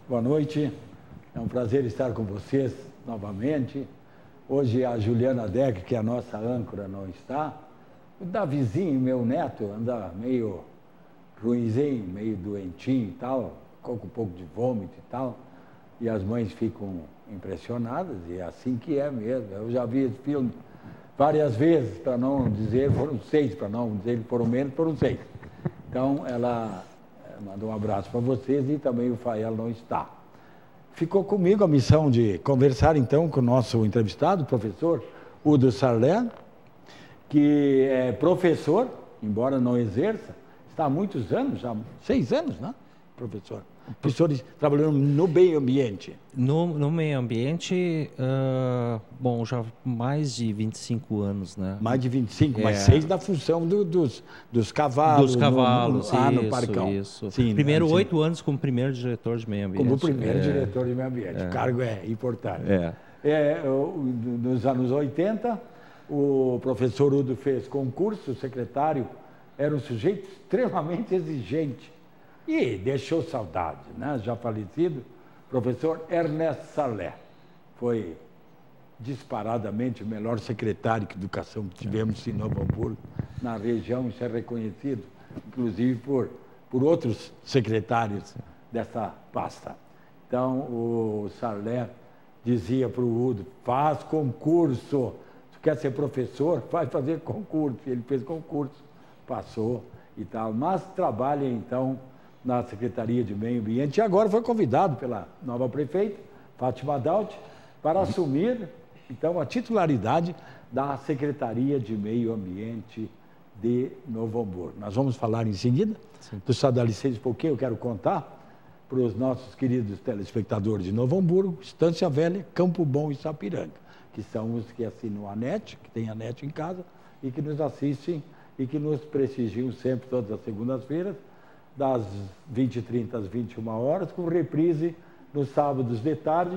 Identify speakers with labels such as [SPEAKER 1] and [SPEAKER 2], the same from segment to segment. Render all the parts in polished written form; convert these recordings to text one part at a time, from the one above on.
[SPEAKER 1] Boa noite, é um prazer estar com vocês novamente. Hoje a Juliana Deck, que é a nossa âncora, não está. O Davizinho, meu neto, anda meio ruinzinho, meio doentinho e tal, com um pouco de vômito e tal. E as mães ficam impressionadas, e é assim que é mesmo. Eu já vi esse filme várias vezes, para não dizer, foram 6, para não dizer que foram menos, foram 6. Então, ela mandou um abraço para vocês e também o Fael não está. Ficou comigo a missão de conversar, então, com o nosso entrevistado, o professor Udo Sarlé, que é professor, embora não exerça, está há muitos anos, já 6 anos, né, professor? Professores trabalhando no meio ambiente.
[SPEAKER 2] No meio ambiente, bom, já mais de 25 anos, né? Mais de
[SPEAKER 1] 25, mas 6 da função dos cavalos.
[SPEAKER 2] Dos cavalos,
[SPEAKER 1] no Parcão.
[SPEAKER 2] Isso.
[SPEAKER 1] Sim,
[SPEAKER 2] primeiro, 8 anos como primeiro diretor de meio ambiente.
[SPEAKER 1] Como primeiro diretor de meio ambiente. O cargo é importante. Nos anos 80, o professor Udo fez concurso, o secretário era um sujeito extremamente exigente. E deixou saudade, né? Já falecido, professor Ernesto Sarlé. Foi disparadamente o melhor secretário de educação que tivemos em Novo Hamburgo, na região. Isso é reconhecido, inclusive, por outros secretários dessa pasta. Então, o Sarlé dizia para o Udo: faz concurso, se quer ser professor, vai fazer concurso. E ele fez concurso, passou e tal, mas trabalha, então, na Secretaria de Meio Ambiente, e agora foi convidado pela nova prefeita, Fátima Daut, para assumir, então, a titularidade da Secretaria de Meio Ambiente de Novo Hamburgo. Nós vamos falar em seguida. Tu só dá licença um pouquinho, eu quero contar para os nossos queridos telespectadores de Novo Hamburgo, Estância Velha, Campo Bom e Sapiranga, que são os que assinam a NET, que tem a NET em casa, e que nos assistem e que nos prestigiam sempre todas as segundas-feiras, das 20h30 às 21 horas, com reprise nos sábados de tarde,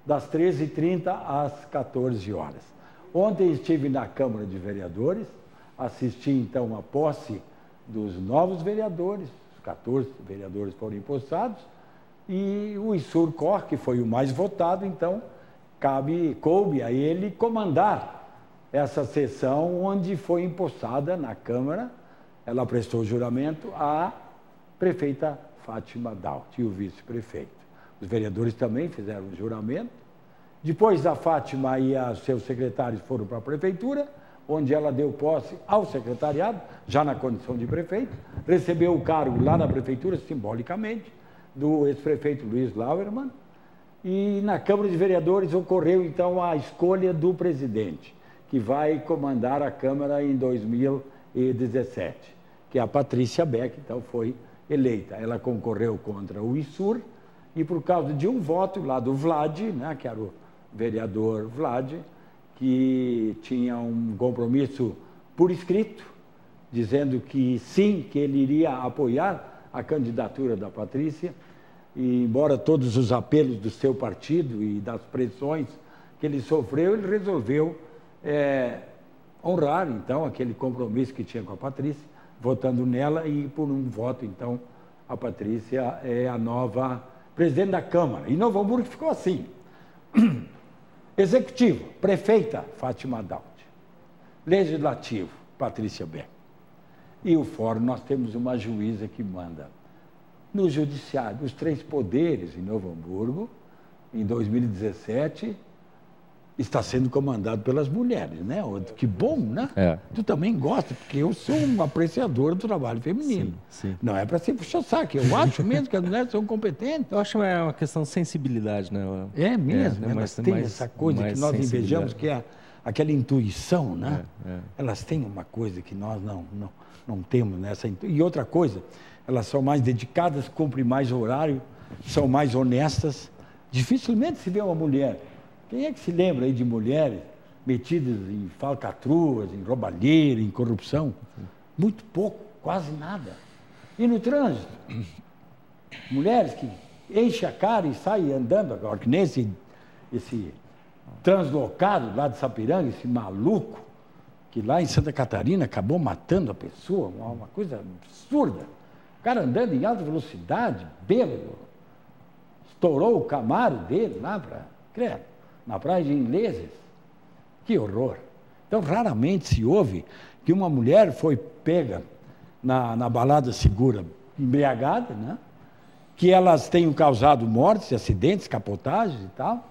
[SPEAKER 1] das 13h30 às 14 horas. Ontem estive na Câmara de Vereadores, assisti então a posse dos novos vereadores, os 14 vereadores foram empossados, e o Issur Cor, que foi o mais votado, então coube a ele comandar essa sessão onde foi empossada na Câmara. Ela prestou juramento a prefeita Fátima Daut e o vice-prefeito. Os vereadores também fizeram o juramento. Depois a Fátima e os seus secretários foram para a prefeitura, onde ela deu posse ao secretariado, já na condição de prefeito, recebeu o cargo lá na prefeitura, simbolicamente, do ex-prefeito Luiz Lauermann, e na Câmara de Vereadores ocorreu, então, a escolha do presidente, que vai comandar a Câmara em 2017, que é a Patrícia Beck, então foi eleita. Ela concorreu contra o Issur e, por causa de um voto lá do Vlad, né, que era o vereador Vlad, que tinha um compromisso por escrito, dizendo que sim, que ele iria apoiar a candidatura da Patrícia, e embora todos os apelos do seu partido e das pressões que ele sofreu, ele resolveu honrar, então, aquele compromisso que tinha com a Patrícia, votando nela, e por um voto, então, a Patrícia é a nova presidente da Câmara. E Novo Hamburgo ficou assim. Executivo, prefeita, Fátima Daut. Legislativo, Patrícia Beck. E o Fórum, nós temos uma juíza que manda. No Judiciário, os 3 poderes em Novo Hamburgo, em 2017... está sendo comandado pelas mulheres, né? Que bom, né? Tu também gosta, porque eu sou um apreciador do trabalho feminino. Sim. Não é para ser puxa-saco, eu acho mesmo que as mulheres são competentes.
[SPEAKER 2] Eu acho que é uma questão de sensibilidade, né?
[SPEAKER 1] É mesmo, elas têm essa coisa que nós invejamos, que é aquela intuição, né? Elas têm uma coisa que nós não temos nessa intuição. E outra coisa, elas são mais dedicadas, cumprem mais horário, são mais honestas. Dificilmente se vê uma mulher. Quem é que se lembra aí de mulheres metidas em falcatruas, em roubalheira, em corrupção? Muito pouco, quase nada. E no trânsito? Mulheres que enchem a cara e saem andando, agora que nem esse translocado lá de Sapiranga, esse maluco, que lá em Santa Catarina acabou matando a pessoa, uma coisa absurda. O cara andando em alta velocidade, bêbado, estourou o Camaro dele lá na praia de Ingleses. Que horror! Então, raramente se ouve que uma mulher foi pega na balada segura, embriagada, né? Que elas tenham causado mortes, acidentes, capotagens e tal.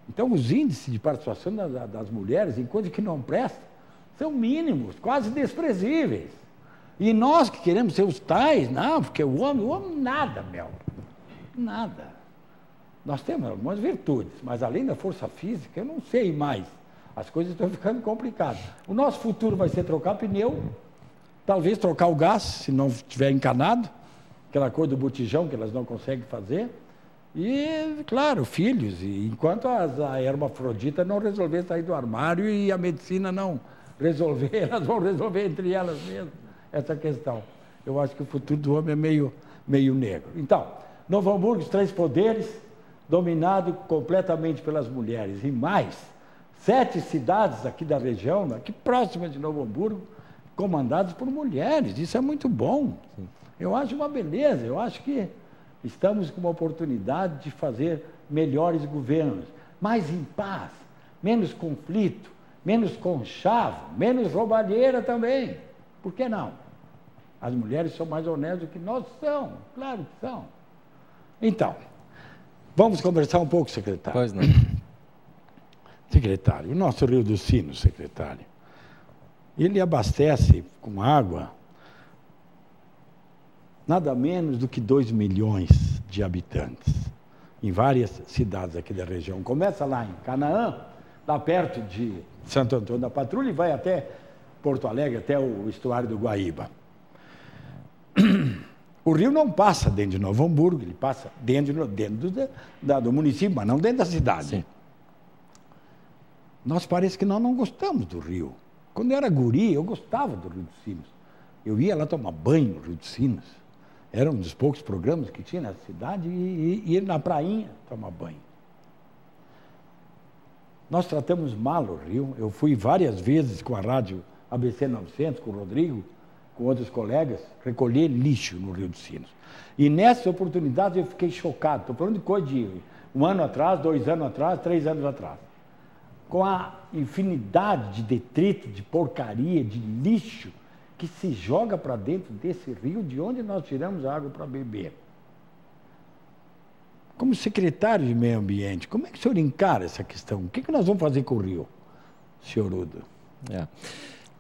[SPEAKER 1] Então, os índices de participação das mulheres em coisas que não prestam são mínimos, quase desprezíveis. E nós que queremos ser os tais, não, porque o homem nada, nada. Nós temos algumas virtudes, mas além da força física, eu não sei mais. As coisas estão ficando complicadas. O nosso futuro vai ser trocar pneu, talvez trocar o gás, se não estiver encanado, aquela coisa do botijão que elas não conseguem fazer. E, claro, filhos. E enquanto a hermafrodita não resolver sair do armário e a medicina não resolver, elas vão resolver entre elas mesmas essa questão. Eu acho que o futuro do homem é meio negro. Então, Novo Hamburgo, os 3 poderes, dominado completamente pelas mulheres. E mais, 7 cidades aqui da região, aqui próximas de Novo Hamburgo, comandadas por mulheres. Isso é muito bom. Sim. Eu acho uma beleza. Eu acho que estamos com uma oportunidade de fazer melhores governos, mais em paz, menos conflito, menos conchavo, menos roubalheira também. Por que não? As mulheres são mais honestas do que nós são, claro que são. Então, vamos conversar um pouco, secretário.
[SPEAKER 2] Pois não.
[SPEAKER 1] Secretário, o nosso Rio dos Sinos, secretário, ele abastece com água nada menos do que 2 milhões de habitantes, em várias cidades aqui da região. Começa lá em Canaã, lá perto de Santo Antônio da Patrulha, e vai até Porto Alegre, até o estuário do Guaíba. O rio não passa dentro de Novo Hamburgo, ele passa dentro do município, mas não dentro da cidade. Sim. Nós parece que nós não gostamos do rio. Quando eu era guri, eu gostava do Rio dos Sinos. Eu ia lá tomar banho no Rio dos Sinos. Era um dos poucos programas que tinha na cidade e ir na prainha tomar banho. Nós tratamos mal o rio. Eu fui várias vezes com a rádio ABC 900, com o Rodrigo, com outros colegas, recolher lixo no Rio dos Sinos. E nessa oportunidade eu fiquei chocado. Estou falando de coisa de 1 ano atrás, 2 anos atrás, 3 anos atrás. Com a infinidade de detrito, de porcaria, de lixo que se joga para dentro desse rio, de onde nós tiramos a água para beber. Como secretário de Meio Ambiente, como é que o senhor encara essa questão? O que nós vamos fazer com o rio, senhor Udo?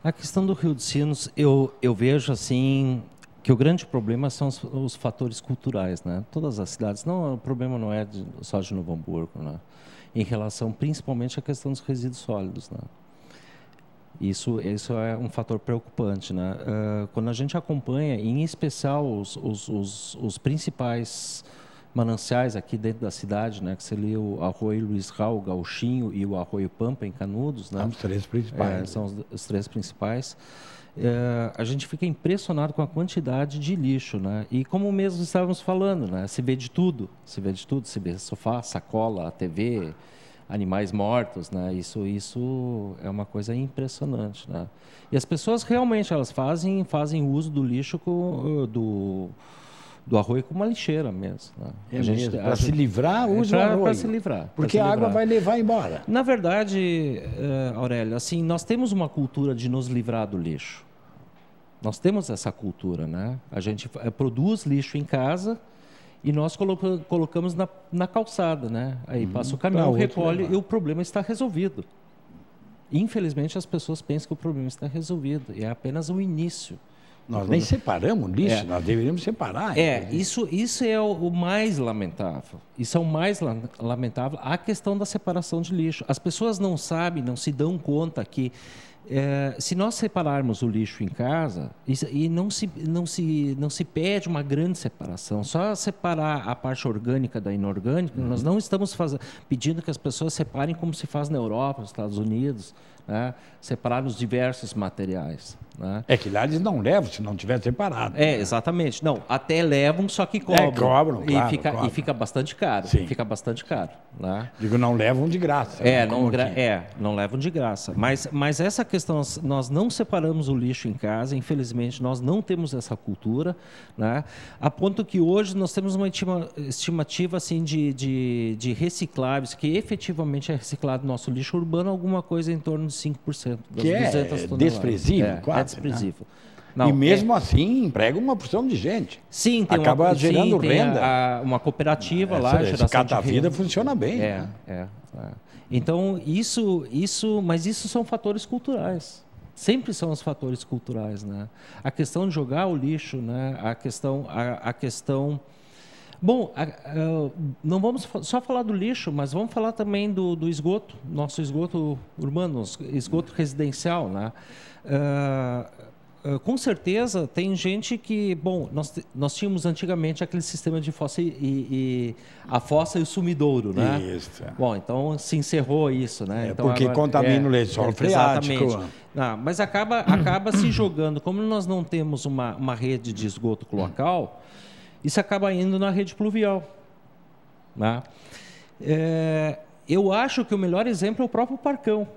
[SPEAKER 2] A questão do Rio dos Sinos, eu vejo assim que o grande problema são os fatores culturais, né? Todas as cidades, o problema não é só de Novo Hamburgo, né? Em relação principalmente à questão dos resíduos sólidos, né? Isso é um fator preocupante, né? Quando a gente acompanha, em especial os principais mananciais aqui dentro da cidade, né? Que seria o Arroio Luiz Raul, Gauchinho e o Arroio Pampa, em Canudos, né?
[SPEAKER 1] São os 3 principais.
[SPEAKER 2] São os 3 principais. A gente fica impressionado com a quantidade de lixo, né? E como mesmo estávamos falando, né? Se vê de tudo, se vê sofá, sacola, TV, animais mortos, né? Isso é uma coisa impressionante, né? E as pessoas realmente elas fazem uso do lixo do arroio como uma lixeira mesmo, né?
[SPEAKER 1] Para se livrar, usa o arroio.
[SPEAKER 2] Para se livrar.
[SPEAKER 1] Porque a água vai levar embora.
[SPEAKER 2] Na verdade, Aurélio, assim, nós temos uma cultura de nos livrar do lixo. Nós temos essa cultura, né? A gente produz lixo em casa e nós colocamos na calçada, né? Aí passa o caminhão, recolhe e o problema está resolvido. Infelizmente, as pessoas pensam que o problema está resolvido. E é apenas o início.
[SPEAKER 1] Nós nem separamos lixo, nós deveríamos separar.
[SPEAKER 2] Isso é o mais lamentável. Isso é o mais lamentável, a questão da separação de lixo. As pessoas não sabem, não se dão conta que se nós separarmos o lixo em casa, e não se pede uma grande separação, só separar a parte orgânica da inorgânica, nós não estamos pedindo que as pessoas separem como se faz na Europa, nos Estados Unidos, né? Separar os diversos materiais. Né?
[SPEAKER 1] É que lá eles não levam se não tiver separado.
[SPEAKER 2] Exatamente. Não, até levam, só que cobram.
[SPEAKER 1] Cobram, claro,
[SPEAKER 2] e fica bastante caro.
[SPEAKER 1] Sim.
[SPEAKER 2] Fica bastante caro. Né?
[SPEAKER 1] Digo, não levam de graça.
[SPEAKER 2] Não levam de graça. Mas essa questão, nós não separamos o lixo em casa, infelizmente, nós não temos essa cultura, né? A ponto que hoje nós temos uma estimativa assim, de recicláveis, que efetivamente é reciclado no nosso lixo urbano, alguma coisa em torno de 5%.
[SPEAKER 1] Que é desprezível, quase.
[SPEAKER 2] Desprezível.
[SPEAKER 1] Né? Não, e mesmo assim, emprega uma porção de gente.
[SPEAKER 2] Sim,
[SPEAKER 1] acaba gerando renda.
[SPEAKER 2] Uma cooperativa lá.
[SPEAKER 1] Esse Catavida funciona bem.
[SPEAKER 2] Então, mas isso são fatores culturais. Sempre são os fatores culturais, né? A questão de jogar o lixo, né? A questão... Bom, não vamos só falar do lixo, mas vamos falar também do esgoto, nosso esgoto urbano, esgoto residencial, né? Com certeza tem gente que... Bom, nós tínhamos antigamente aquele sistema de fossa a fossa e o sumidouro, né?
[SPEAKER 1] Isso.
[SPEAKER 2] Bom, então se encerrou isso, né? Então,
[SPEAKER 1] porque agora, contamina o lençol freático.
[SPEAKER 2] Exatamente. Não, mas acaba se jogando. Como nós não temos uma rede de esgoto cloacal, isso acaba indo na rede pluvial. Né? Eu acho que o melhor exemplo é o próprio Parcão.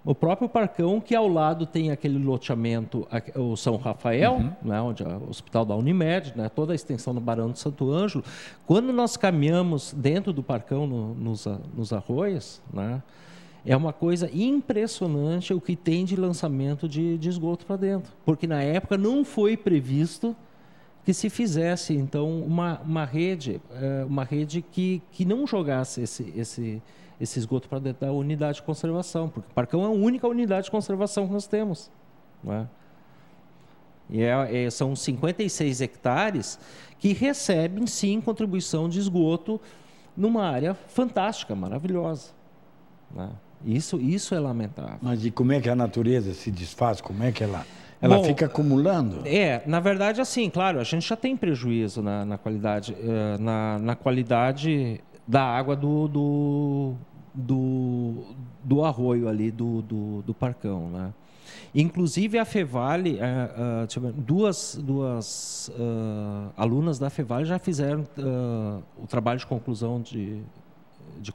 [SPEAKER 2] O próprio Parcão, que ao lado tem aquele loteamento, o São Rafael, né, onde é o hospital da Unimed, né, toda a extensão do Barão de Santo Ângelo. Quando nós caminhamos dentro do Parcão, nos arroios, né, é uma coisa impressionante o que tem de lançamento de esgoto para dentro. Porque na época não foi previsto que se fizesse, então, uma rede que não jogasse esse esgoto para dentro da unidade de conservação, porque o Parcão é a única unidade de conservação que nós temos. Né? E são 56 hectares que recebem, sim, contribuição de esgoto numa área fantástica, maravilhosa. Né? Isso é lamentável.
[SPEAKER 1] Mas e como é que a natureza se desfaz? Como é que ela fica acumulando?
[SPEAKER 2] Na verdade, assim, claro, a gente já tem prejuízo na qualidade, na qualidade da água do arroio ali, do Parcão, né? Inclusive a Fevale, duas alunas da Fevale já fizeram o trabalho de conclusão de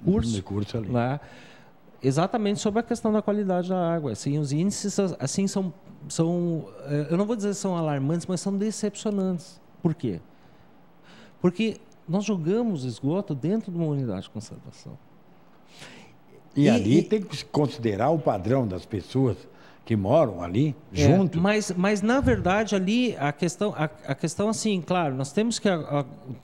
[SPEAKER 2] curso.
[SPEAKER 1] De curso ali.
[SPEAKER 2] Né? Exatamente sobre a questão da qualidade da água. Assim, os índices assim, são, eu não vou dizer que são alarmantes, mas são decepcionantes. Por quê? Porque nós jogamos esgoto dentro de uma unidade de conservação.
[SPEAKER 1] E ali tem que considerar o padrão das pessoas que moram ali junto.
[SPEAKER 2] Mas na verdade ali a questão assim, claro, nós temos que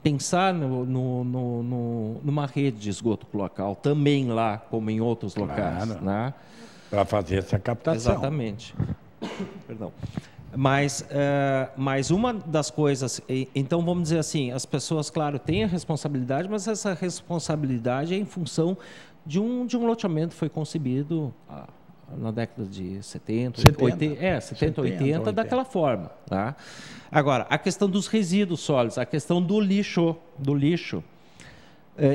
[SPEAKER 2] pensar numa rede de esgoto cloacal também lá, como em outros locais, né?
[SPEAKER 1] Para fazer essa captação.
[SPEAKER 2] Exatamente. Perdão. Mas uma das coisas, então vamos dizer assim, as pessoas, claro, têm a responsabilidade, mas essa responsabilidade é em função de um loteamento que foi concebido na década de 70, 80, daquela forma. Tá? Agora, a questão dos resíduos sólidos, a questão do lixo.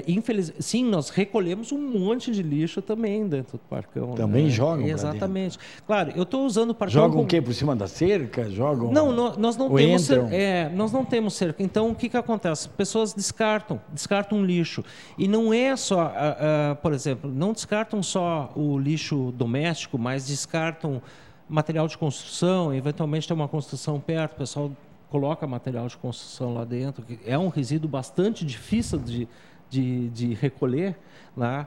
[SPEAKER 2] Infelizmente, sim, nós recolhemos um monte de lixo também dentro do Parcão.
[SPEAKER 1] Também jogam.
[SPEAKER 2] Exatamente. Claro, eu estou usando o Parcão.
[SPEAKER 1] Jogam o quê? Por cima da cerca? Jogam.
[SPEAKER 2] Não, nós não temos cerca. Nós não temos cerca. Então, o que acontece? As pessoas descartam lixo. E não é só, por exemplo, não descartam só o lixo doméstico, mas descartam material de construção. Eventualmente tem uma construção perto, o pessoal coloca material de construção lá dentro. Que é um resíduo bastante difícil de recolher, né?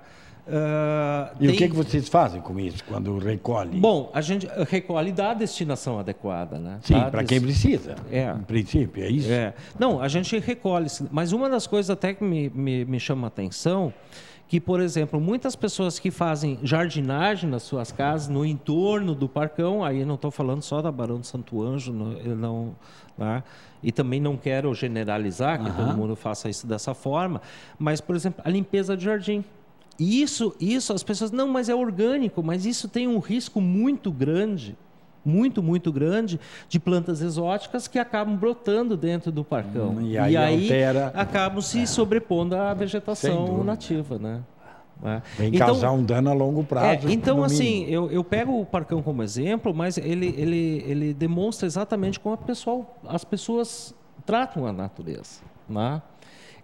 [SPEAKER 1] E o que vocês fazem com isso quando recolhe?
[SPEAKER 2] Bom, a gente recolhe e dá a destinação adequada, né?
[SPEAKER 1] Sim, para quem precisa. Em princípio, é isso?
[SPEAKER 2] Não, a gente recolhe. Mas uma das coisas até que me chama a atenção, que, por exemplo, muitas pessoas que fazem jardinagem nas suas casas, no entorno do Parcão, aí não estou falando só da Barão de Santo Ângelo, né? E também não quero generalizar que todo mundo faça isso dessa forma, mas, por exemplo, a limpeza de jardim. Isso as pessoas, não, mas é orgânico, mas isso tem um risco muito grande, muito grande, de plantas exóticas que acabam brotando dentro do parcão.
[SPEAKER 1] E aí
[SPEAKER 2] acabam se sobrepondo à vegetação nativa, né?
[SPEAKER 1] Vem causar um dano a longo prazo.
[SPEAKER 2] Então, assim, eu pego o parcão como exemplo, mas ele demonstra exatamente como as pessoas tratam a natureza, né?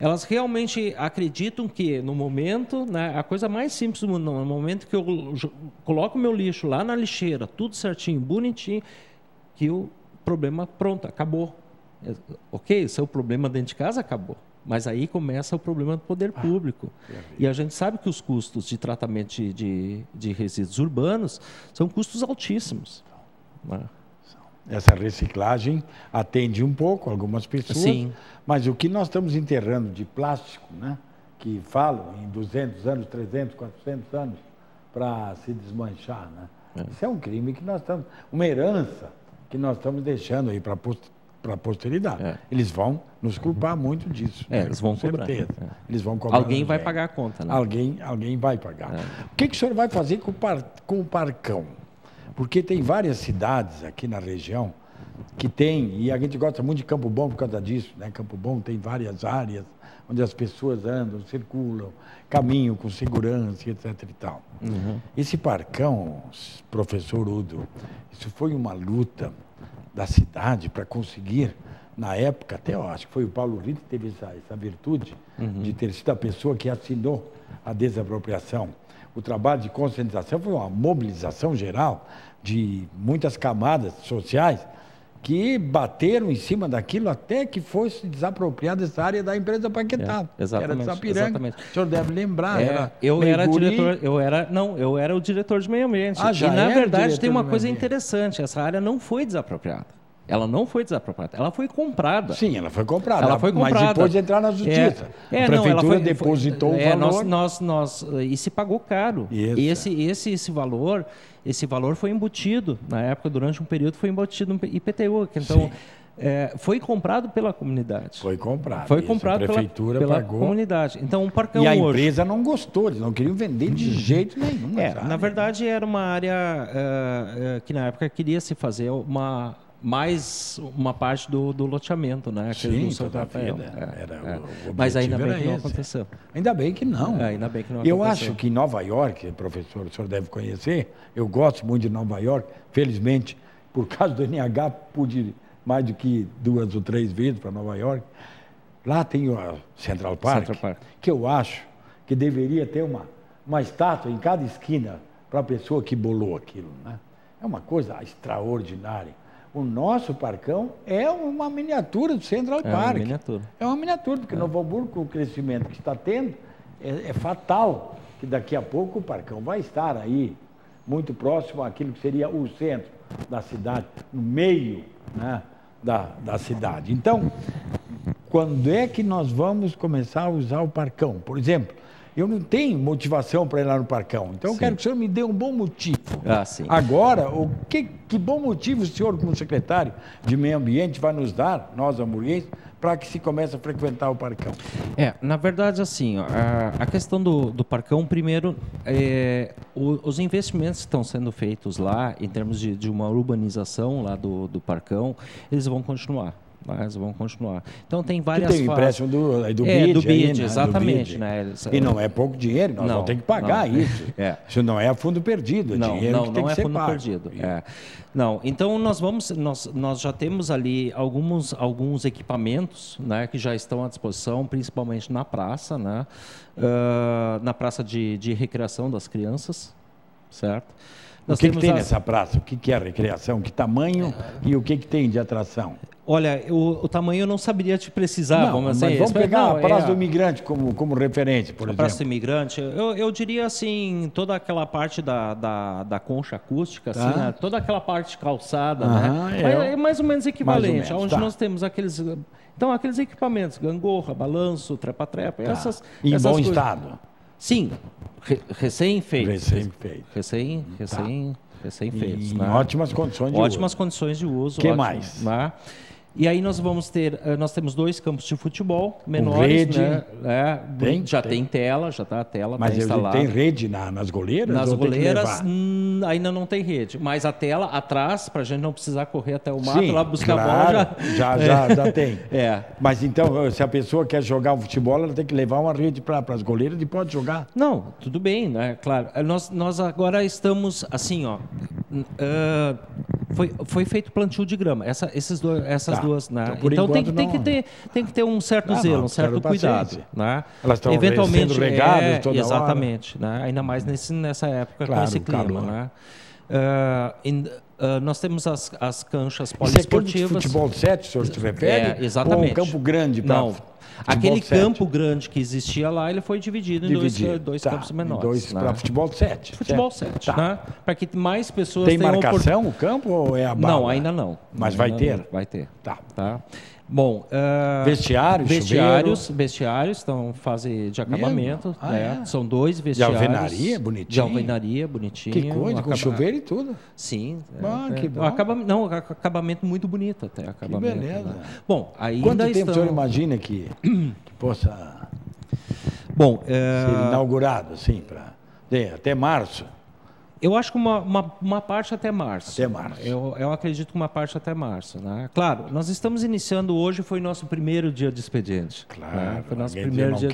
[SPEAKER 2] Elas realmente acreditam que no momento, né, a coisa mais simples do mundo, no momento que eu coloco o meu lixo lá na lixeira, tudo certinho, bonitinho, que o problema, pronto, acabou. Ok, seu problema dentro de casa acabou. Mas aí começa o problema do poder público. E a gente sabe que os custos de tratamento de resíduos urbanos são custos altíssimos. Né?
[SPEAKER 1] Essa reciclagem atende um pouco algumas pessoas, sim, mas o que nós estamos enterrando de plástico, né, que falam em 200 anos, 300, 400 anos, para se desmanchar, né? Isso é um crime que nós estamos... Uma herança que nós estamos deixando aí para a posteridade. Eles vão nos culpar muito disso. Né?
[SPEAKER 2] Eles vão cobrar.
[SPEAKER 1] Eles vão cobrar.
[SPEAKER 2] Alguém vai pagar a conta, né?
[SPEAKER 1] Alguém vai pagar. O que o senhor vai fazer com o parcão? Porque tem várias cidades aqui na região que tem, e a gente gosta muito de Campo Bom por causa disso, né? Campo Bom tem várias áreas onde as pessoas andam, circulam, caminham com segurança, etc. e tal. Esse parcão, professor Udo, isso foi uma luta da cidade para conseguir, na época, até eu acho que foi o Paulo Ritt que teve essa virtude de ter sido a pessoa que assinou a desapropriação. O trabalho de conscientização foi uma mobilização geral de muitas camadas sociais que bateram em cima daquilo até que fosse desapropriada essa área da empresa Paquetá.
[SPEAKER 2] Exatamente.
[SPEAKER 1] Era de Sapiranga. O senhor deve lembrar.
[SPEAKER 2] Eu era o diretor de meio ambiente. E, na verdade, tem uma coisa interessante. Essa área não foi desapropriada. Ela não foi desapropriada, ela foi comprada.
[SPEAKER 1] Sim, ela foi comprada. Mas depois de entrar na justiça. A prefeitura depositou o valor.
[SPEAKER 2] E se pagou caro. Esse valor foi embutido, na época, durante um período, foi embutido no IPTU. Então, foi comprado pela comunidade.
[SPEAKER 1] Foi comprado
[SPEAKER 2] a prefeitura pela
[SPEAKER 1] pagou.
[SPEAKER 2] Comunidade. Então, um parcão
[SPEAKER 1] a empresa não gostou, eles não queriam vender de jeito nenhum.
[SPEAKER 2] Na verdade, era uma área que, na época, queria se fazer mais uma parte do loteamento, né?
[SPEAKER 1] Sim,
[SPEAKER 2] toda a vida.
[SPEAKER 1] Mas
[SPEAKER 2] ainda bem que não aconteceu.
[SPEAKER 1] Ainda bem que não.
[SPEAKER 2] Ainda bem que não aconteceu.
[SPEAKER 1] Eu acho que Nova York, professor, o senhor deve conhecer, eu gosto muito de Nova York, felizmente, por causa do NH, pude ir mais do que 2 ou 3 vezes para Nova York. Lá tem o Central Park, que eu acho que deveria ter uma estátua em cada esquina para a pessoa que bolou aquilo, né? É uma coisa extraordinária. O nosso parcão é uma miniatura do Central Park. É uma miniatura, porque Novo Hamburgo, com o crescimento que está tendo, é fatal que daqui a pouco o parcão vai estar aí, muito próximo àquilo que seria o centro da cidade, no meio, né, da cidade. Então, quando é que nós vamos começar a usar o parcão? Por exemplo, eu não tenho motivação para ir lá no parcão. Então, eu quero que o senhor me dê um bom motivo. Agora, que bom motivo o senhor, como secretário de Meio Ambiente, vai nos dar, nós hamburguenses, para que se comece a frequentar o parcão?
[SPEAKER 2] Na verdade, assim, a questão do parcão, primeiro, os investimentos que estão sendo feitos lá, em termos de uma urbanização lá do parcão, eles vão continuar. Mas vão continuar. Então tem várias
[SPEAKER 1] fases. Tem o empréstimo do BID.
[SPEAKER 2] Do BID, exatamente. Né?
[SPEAKER 1] E não é pouco dinheiro, nós vamos ter que pagar isso. Isso não é fundo perdido, é dinheiro que tem que ser pago. Não é fundo perdido.
[SPEAKER 2] Não, então nós já temos ali alguns equipamentos, né, que já estão à disposição, principalmente na praça, né, na praça de recreação das crianças, certo?
[SPEAKER 1] O que tem nessa praça? O que é a recreação? Que tamanho e o que tem de atração?
[SPEAKER 2] Olha, o tamanho eu não saberia te precisar.
[SPEAKER 1] Mas vamos pegar a Praça do Imigrante como referência, por exemplo.
[SPEAKER 2] A Praça do Imigrante, eu diria assim, toda aquela parte da concha acústica, assim, né? Toda aquela parte calçada, né? É mais ou menos equivalente, onde nós temos aqueles equipamentos, gangorra, balanço, trepa-trepa, essas
[SPEAKER 1] em bom
[SPEAKER 2] coisas.
[SPEAKER 1] Estado?
[SPEAKER 2] Sim, recém-feitos.
[SPEAKER 1] Recém-feitos.
[SPEAKER 2] Recém-feitos.
[SPEAKER 1] Em ótimas condições de uso.
[SPEAKER 2] Ótimas condições de uso.
[SPEAKER 1] O que mais?
[SPEAKER 2] Né? E aí nós temos 2 campos de futebol menores,
[SPEAKER 1] rede,
[SPEAKER 2] né? Já tem tela, já está a tela
[SPEAKER 1] mas
[SPEAKER 2] instalada.
[SPEAKER 1] Tem rede nas goleiras?
[SPEAKER 2] Nas goleiras ainda não tem rede, mas a tela atrás, para a gente não precisar correr até o mato, lá buscar a bola
[SPEAKER 1] já tem. Mas então, se a pessoa quer jogar o futebol, ela tem que levar uma rede para as goleiras e pode jogar?
[SPEAKER 2] Não, tudo bem, né? Claro. Nós agora estamos assim, ó. Foi feito plantio de grama. Essas duas, né? Então tem que ter um certo zelo, um certo cuidado, né?
[SPEAKER 1] Elas estão sendo regadas toda
[SPEAKER 2] exatamente, hora. Né? Ainda mais nessa época, com esse clima, né? Nós temos as canchas poliesportivas.
[SPEAKER 1] Isso é futebol 7, o senhor se refere?
[SPEAKER 2] Exatamente.
[SPEAKER 1] Ou um campo grande para
[SPEAKER 2] aquele campo grande que existia lá, ele foi dividido em dois campos menores.
[SPEAKER 1] Para futebol 7.
[SPEAKER 2] Futebol 7, né? Para que mais pessoas
[SPEAKER 1] tenham... Tem marcação o campo ou é a bala?
[SPEAKER 2] Não, ainda não.
[SPEAKER 1] Mas vai ter?
[SPEAKER 2] Vai ter.
[SPEAKER 1] Tá.
[SPEAKER 2] Bom,
[SPEAKER 1] vestiários
[SPEAKER 2] estão em fase de acabamento. São 2 vestiários.
[SPEAKER 1] De alvenaria,
[SPEAKER 2] bonitinho.
[SPEAKER 1] Que coisa, com chuveiro e tudo.
[SPEAKER 2] Sim.
[SPEAKER 1] Que bom.
[SPEAKER 2] Acabamento muito bonito até.
[SPEAKER 1] Que beleza.
[SPEAKER 2] Né? Bom, ainda
[SPEAKER 1] quanto tempo o senhor imagina que possa ser inaugurado, assim, até março?
[SPEAKER 2] Eu acho que uma parte até março.
[SPEAKER 1] Até março.
[SPEAKER 2] Eu acredito que uma parte até março. Né? Claro, nós estamos iniciando hoje, foi nosso primeiro dia de expediente.
[SPEAKER 1] Claro.
[SPEAKER 2] Né? Foi nosso primeiro dia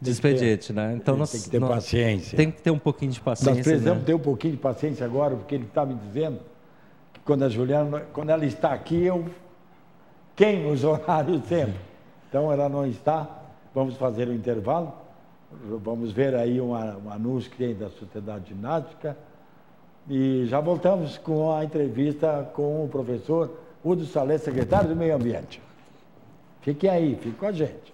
[SPEAKER 2] de expediente. Né? Então
[SPEAKER 1] tem que ter paciência.
[SPEAKER 2] Tem que ter um pouquinho de paciência.
[SPEAKER 1] Nós precisamos ter um pouquinho de paciência agora, porque ele está me dizendo que quando a Juliana, quando ela está aqui, eu queimo os horários sempre. Então ela não está. Vamos fazer um intervalo. Vamos ver aí um anúncio que tem da Sociedade Ginástica. E já voltamos com a entrevista com o professor Udo Salé, secretário do Meio Ambiente. Fique aí, fique com a gente.